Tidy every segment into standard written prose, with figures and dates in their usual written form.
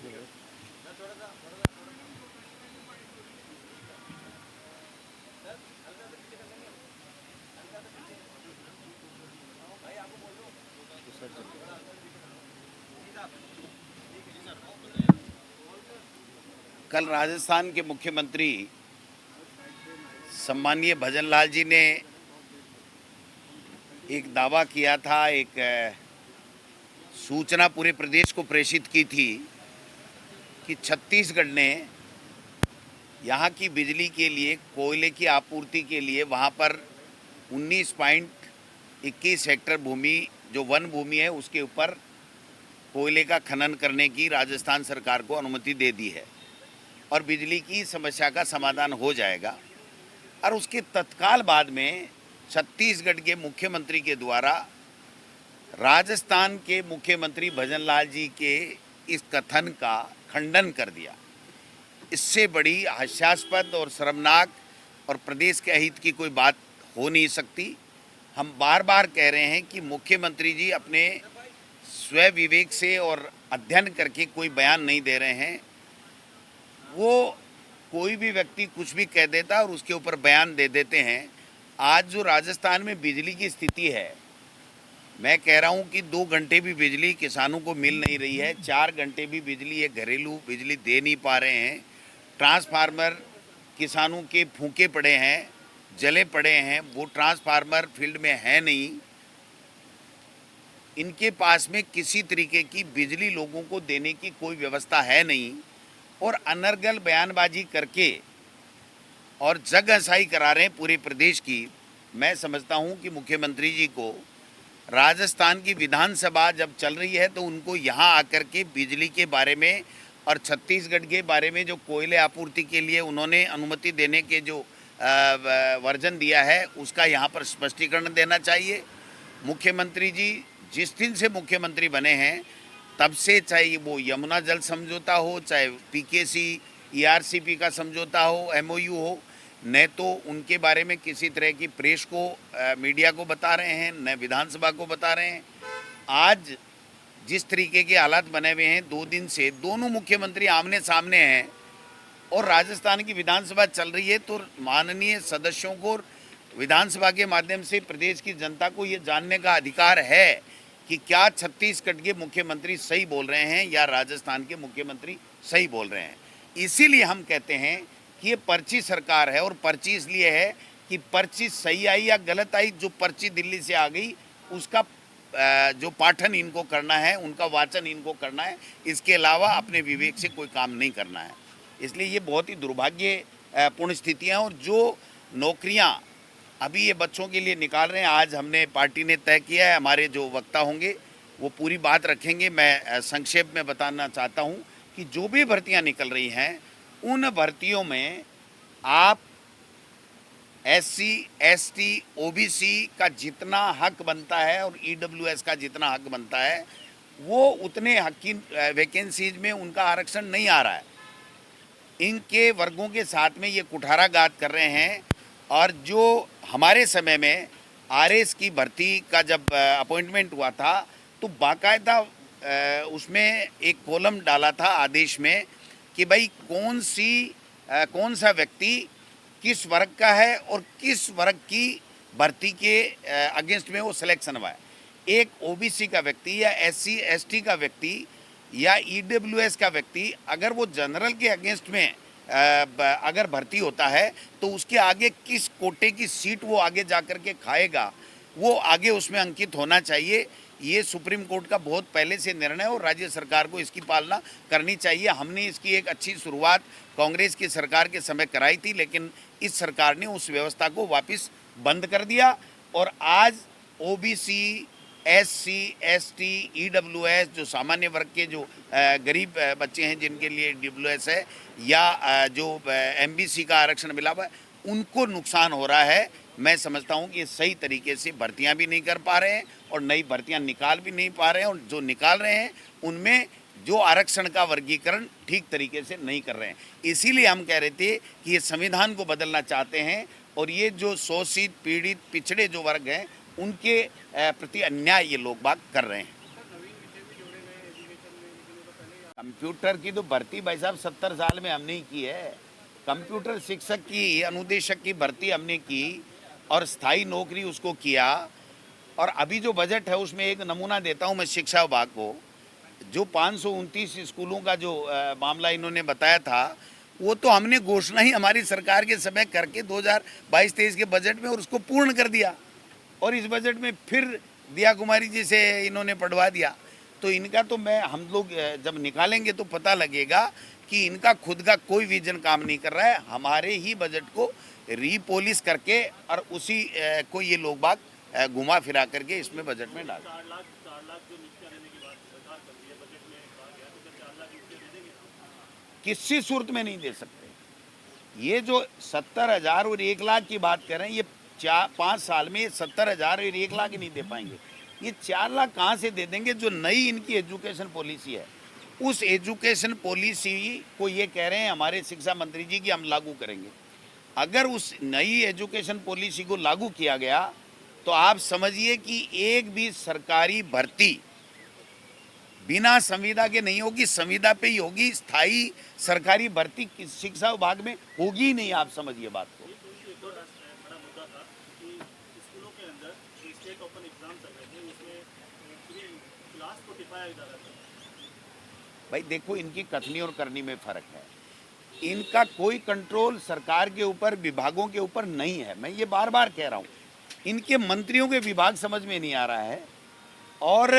कल राजस्थान के मुख्यमंत्री सम्मानीय भजन लाल जी ने एक दावा किया था, एक सूचना पूरे प्रदेश को प्रेषित की थी कि छत्तीसगढ़ ने यहाँ की बिजली के लिए, कोयले की आपूर्ति के लिए वहाँ पर 19.21 हेक्टेयर भूमि जो वन भूमि है उसके ऊपर कोयले का खनन करने की राजस्थान सरकार को अनुमति दे दी है और बिजली की समस्या का समाधान हो जाएगा। और उसके तत्काल बाद में छत्तीसगढ़ के मुख्यमंत्री के द्वारा राजस्थान के मुख्यमंत्री भजन लाल जी के इस कथन का खंडन कर दिया। इससे बड़ी हास्यास्पद और शर्मनाक और प्रदेश के हित की कोई बात हो नहीं सकती। हम बार बार कह रहे हैं कि मुख्यमंत्री जी अपने स्व विवेक से और अध्ययन करके कोई बयान नहीं दे रहे हैं। वो कोई भी व्यक्ति कुछ भी कह देता और उसके ऊपर बयान दे देते हैं। आज जो राजस्थान में बिजली की स्थिति है, मैं कह रहा हूं कि 2 घंटे भी बिजली किसानों को मिल नहीं रही है, 4 घंटे भी बिजली, ये घरेलू बिजली दे नहीं पा रहे हैं। ट्रांसफार्मर किसानों के फूके पड़े हैं, जले पड़े हैं, वो ट्रांसफार्मर फील्ड में है नहीं। इनके पास में किसी तरीके की बिजली लोगों को देने की कोई व्यवस्था है नहीं और अनर्गल बयानबाजी करके और जग हंसाई करा रहे हैं पूरे प्रदेश की। मैं समझता हूं कि मुख्यमंत्री जी को राजस्थान की विधानसभा जब चल रही है तो उनको यहां आकर के बिजली के बारे में और छत्तीसगढ़ के बारे में जो कोयले आपूर्ति के लिए उन्होंने अनुमति देने के जो वर्जन दिया है उसका यहां पर स्पष्टीकरण देना चाहिए। मुख्यमंत्री जी जिस दिन से मुख्यमंत्री बने हैं तब से, चाहे वो यमुना जल समझौता हो, चाहे पीकेसी ईआरसीपी का समझौता हो, एमओयू हो, न तो उनके बारे में किसी तरह की प्रेस को, मीडिया को बता रहे हैं, न विधानसभा को बता रहे हैं। आज जिस तरीके के हालात बने हुए हैं, 2 दिन से दोनों मुख्यमंत्री आमने सामने हैं और राजस्थान की विधानसभा चल रही है, तो माननीय सदस्यों को विधानसभा के माध्यम से प्रदेश की जनता को ये जानने का अधिकार है कि क्या छत्तीसगढ़ के मुख्यमंत्री सही बोल रहे हैं या राजस्थान के मुख्यमंत्री सही बोल रहे हैं। इसीलिए हम कहते हैं कि ये पर्ची सरकार है और पर्ची इसलिए है कि पर्ची सही आई या गलत आई, जो पर्ची दिल्ली से आ गई उसका जो पाठन इनको करना है, उनका वाचन इनको करना है। इसके अलावा अपने विवेक से कोई काम नहीं करना है। इसलिए ये बहुत ही दुर्भाग्यपूर्ण स्थितियाँ और जो नौकरियाँ अभी ये बच्चों के लिए निकाल रहे हैं, आज हमने पार्टी ने तय किया है, हमारे जो वक्ता होंगे वो पूरी बात रखेंगे। मैं संक्षेप में बताना चाहता हूं कि जो भी भर्तियां निकल रही हैं उन भर्तियों में आप एससी, एसटी, ओबीसी का जितना हक बनता है और ईडब्ल्यूएस का जितना हक बनता है वो उतने हक की वैकेंसीज में उनका आरक्षण नहीं आ रहा है। इनके वर्गों के साथ में ये कुठाराघात कर रहे हैं। और जो हमारे समय में आरएस की भर्ती का जब अपॉइंटमेंट हुआ था तो बाकायदा उसमें एक कॉलम डाला था आदेश में कि भाई कौन सा व्यक्ति किस वर्ग का है और किस वर्ग की भर्ती के अगेंस्ट में वो सिलेक्शन हुआ है। एक ओबीसी का व्यक्ति या एससी एसटी का व्यक्ति या ईडब्ल्यूएस का व्यक्ति अगर वो जनरल के अगेंस्ट में अगर भर्ती होता है तो उसके आगे किस कोटे की सीट वो आगे जाकर के खाएगा, वो आगे उसमें अंकित होना चाहिए। ये सुप्रीम कोर्ट का बहुत पहले से निर्णय और राज्य सरकार को इसकी पालना करनी चाहिए। हमने इसकी एक अच्छी शुरुआत कांग्रेस की सरकार के समय कराई थी, लेकिन इस सरकार ने उस व्यवस्था को वापस बंद कर दिया और आज ओबीसी, एससी, एसटी, ईडब्ल्यूएस, जो सामान्य वर्ग के जो गरीब बच्चे हैं जिनके लिए ईडब्ल्यूएस है या जो एमबीसी का आरक्षण मिला हुआ है, उनको नुकसान हो रहा है। मैं समझता हूं कि ये सही तरीके से भर्तियां भी नहीं कर पा रहे हैं और नई भर्तियां निकाल भी नहीं पा रहे हैं और जो निकाल रहे हैं उनमें जो आरक्षण का वर्गीकरण ठीक तरीके से नहीं कर रहे हैं। इसीलिए हम कह रहे थे कि ये संविधान को बदलना चाहते हैं और ये जो शोषित, पीड़ित, पिछड़े जो वर्ग हैं उनके प्रति अन्याय ये लोग बात कर रहे हैं। कंप्यूटर की तो भर्ती भाई साहब 70 साल में हमने ही की है। कंप्यूटर शिक्षक की, अनुदेशक की भर्ती हमने की और स्थायी नौकरी उसको किया। और अभी जो बजट है उसमें एक नमूना देता हूं मैं शिक्षा विभाग को। जो 529 स्कूलों का जो मामला इन्होंने बताया था, वो तो हमने घोषणा ही हमारी सरकार के समय करके 2022-23 के बजट में और उसको पूर्ण कर दिया। और इस बजट में फिर दिया कुमारी जी से इन्होंने पढ़वा दिया। तो इनका तो हम लोग जब निकालेंगे तो पता लगेगा कि इनका खुद का कोई विजन काम नहीं कर रहा है। हमारे ही बजट को रीपोलिश करके और उसी को ये लोग बाग घुमा फिरा करके इसमें बजट में डाल। 4 लाख जो नियुक्तियां देने की बात सरकार कर रही है, बजट में कहा गया, तो क्या 4 लाख नियुक्तियां दे देंगे? किसी सूरत में नहीं दे सकते। ये जो 70,000 और 1 लाख की बात कर रहे हैं, ये 5 साल में 70,000 और 1 लाख ही नहीं दे पाएंगे। ये 4 लाख कहाँ से दे देंगे? जो नई इनकी एजुकेशन पॉलिसी है, उस एजुकेशन पॉलिसी को ये कह रहे हैं हमारे शिक्षा मंत्री जी कि हम लागू करेंगे। अगर उस नई एजुकेशन पॉलिसी को लागू किया गया तो आप समझिए कि एक भी सरकारी भर्ती बिना संविदा के नहीं होगी, संविदा पे ही होगी। स्थायी सरकारी भर्ती शिक्षा विभाग में होगी ही नहीं, आप समझिए बात को। एक और बड़ा मुद्दा था कि स्कूलों के अंदर जो स्टेट ओपन एग्जाम चल रहे थे उसमें पूरी क्लास को टिपाया जा रहा था। भाई देखो, इनकी कथनी और करनी में फर्क है। इनका कोई कंट्रोल सरकार के ऊपर, विभागों के ऊपर नहीं है। मैं ये बार बार कह रहा हूँ, इनके मंत्रियों के विभाग समझ में नहीं आ रहा है और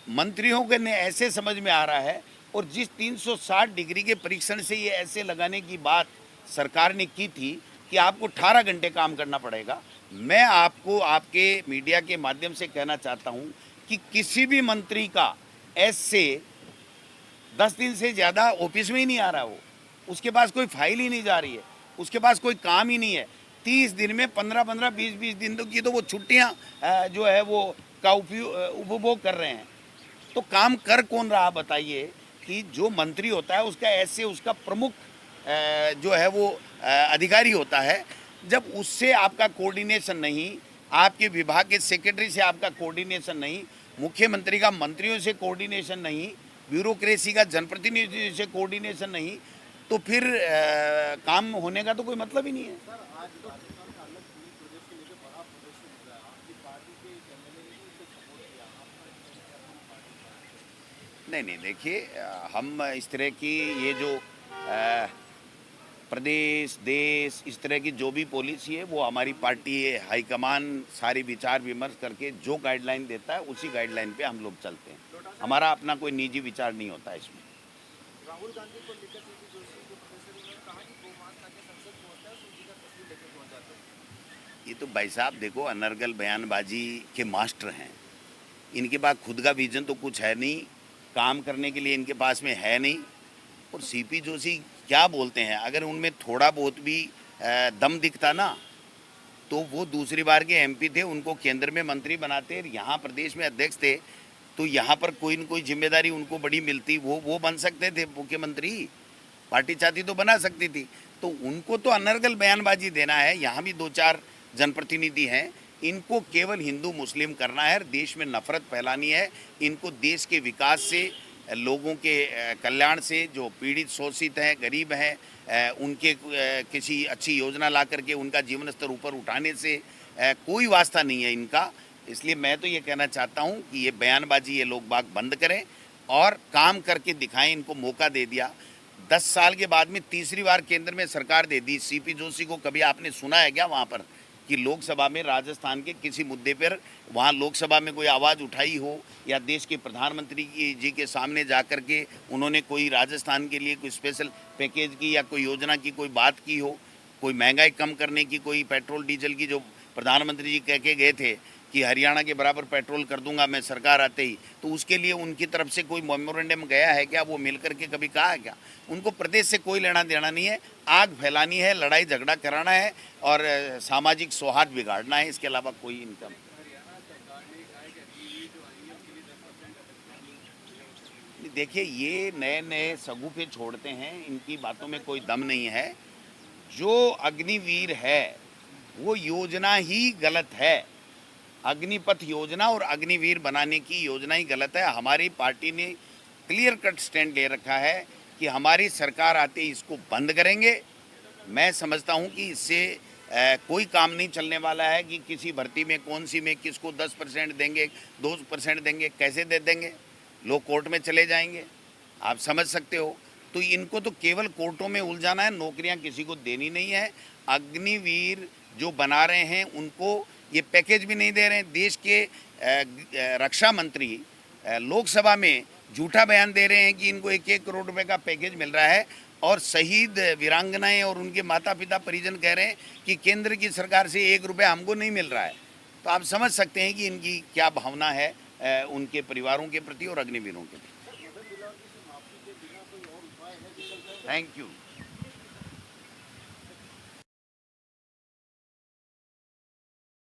मंत्रियों के ने ऐसे समझ में आ रहा है। और जिस 360 डिग्री के परीक्षण से ये ऐसे लगाने की बात सरकार ने की थी कि आपको 18 घंटे काम करना पड़ेगा, मैं आपको आपके मीडिया के माध्यम से कहना चाहता हूं कि किसी भी मंत्री का ऐसे 10 दिन से ज़्यादा ऑफिस में ही नहीं आ रहा। वो उसके पास कोई फाइल ही नहीं जा रही है, उसके पास कोई काम ही नहीं है। 30 दिन में 15-15, 20-20 दिन की तो वो छुट्टियां जो है वो का उपभोग कर रहे हैं। तो काम कर कौन रहा बताइए? कि जो मंत्री होता है उसका ऐसे उसका प्रमुख जो है वो अधिकारी होता है। जब उससे आपका कोऑर्डिनेशन नहीं, आपके विभाग के सेक्रेटरी से आपका कोऑर्डिनेशन नहीं, मुख्यमंत्री का मंत्रियों से कोऑर्डिनेशन नहीं, ब्यूरोक्रेसी का जनप्रतिनिधि से कोऑर्डिनेशन नहीं, तो फिर काम होने का तो कोई मतलब ही नहीं है। नहीं नहीं, देखिए, हम इस तरह की ये जो प्रदेश देश इस तरह की जो भी पॉलिसी है वो हमारी पार्टी हाईकमान सारी विचार विमर्श करके जो गाइडलाइन देता है उसी गाइडलाइन पे हम लोग चलते हैं। हमारा अपना कोई निजी विचार नहीं होता इसमें। राहुल गांधी को लेकर सीपी जोशी जो प्रोफेसर उन्होंने कहा कि गोमांस खाकर संसद पहुंचता है, सूजी का तस्वीर लेकर पहुंच जाते हैं। ये तो भाई साहब देखो, अनर्गल बयानबाजी के मास्टर हैं। इनके पास खुद का विजन तो कुछ है नहीं, काम करने के लिए इनके पास में है नहीं। और सीपी जोशी क्या बोलते हैं, अगर उनमें थोड़ा बहुत भी दम दिखता ना तो वो दूसरी बार के एमपी थे, उनको केंद्र में मंत्री बनाते, यहाँ प्रदेश में अध्यक्ष थे, तो यहाँ पर कोई न कोई जिम्मेदारी उनको बड़ी मिलती, वो बन सकते थे मुख्यमंत्री। पार्टी चाहती तो बना सकती थी। तो उनको तो अनर्गल बयानबाजी देना है। यहाँ भी 2-4 जनप्रतिनिधि हैं, इनको केवल हिंदू मुस्लिम करना है, देश में नफरत फैलानी है। इनको देश के विकास से, लोगों के कल्याण से, जो पीड़ित शोषित हैं, गरीब हैं, उनके किसी अच्छी योजना ला करके उनका जीवन स्तर ऊपर उठाने से कोई वास्ता नहीं है इनका। इसलिए मैं तो ये कहना चाहता हूँ कि ये बयानबाजी ये लोग बाग बंद करें और काम करके दिखाएं। इनको मौका दे दिया, 10 साल के बाद में तीसरी बार केंद्र में सरकार दे दी। सीपी जोशी को कभी आपने सुना है क्या वहाँ पर कि लोकसभा में राजस्थान के किसी मुद्दे पर वहाँ लोकसभा में कोई आवाज़ उठाई हो, या देश के प्रधानमंत्री जी के सामने जा कर के उन्होंने कोई राजस्थान के लिए कोई स्पेशल पैकेज की या कोई योजना की कोई बात की हो? कोई महंगाई कम करने की, कोई पेट्रोल डीजल की, जो प्रधानमंत्री जी कह के गए थे कि हरियाणा के बराबर पेट्रोल कर दूंगा मैं सरकार आते ही, तो उसके लिए उनकी तरफ से कोई मेमोरेंडम गया है क्या? वो मिल करके कभी कहा है क्या? उनको प्रदेश से कोई लेना देना नहीं है। आग फैलानी है, लड़ाई झगड़ा कराना है और सामाजिक सौहार्द बिगाड़ना है, इसके अलावा कोई इनकम। देखिए, ये नए नए सगुफे छोड़ते हैं, इनकी बातों में कोई दम नहीं है। जो अग्निवीर है वो योजना ही गलत है। अग्निपथ योजना और अग्निवीर बनाने की योजना ही गलत है। हमारी पार्टी ने क्लियर कट स्टैंड ले रखा है कि हमारी सरकार आते ही इसको बंद करेंगे। मैं समझता हूं कि इससे कोई काम नहीं चलने वाला है कि किसी भर्ती में कौन सी में किसको 10% देंगे, 2% देंगे, कैसे दे देंगे, लोग कोर्ट में चले जाएंगे, आप समझ सकते हो। तो इनको तो केवल कोर्टों में उलझाना है, नौकरियां किसी को देनी नहीं है। अग्निवीर जो बना रहे हैं उनको ये पैकेज भी नहीं दे रहे हैं। देश के रक्षा मंत्री लोकसभा में झूठा बयान दे रहे हैं कि इनको 1-1 करोड़ रुपए का पैकेज मिल रहा है, और शहीद वीरांगनाएं और उनके माता पिता परिजन कह रहे हैं कि केंद्र की सरकार से 1 रुपया हमको नहीं मिल रहा है। तो आप समझ सकते हैं कि इनकी क्या भावना है उनके परिवारों के प्रति और अग्निवीरों के प्रति। Thank you.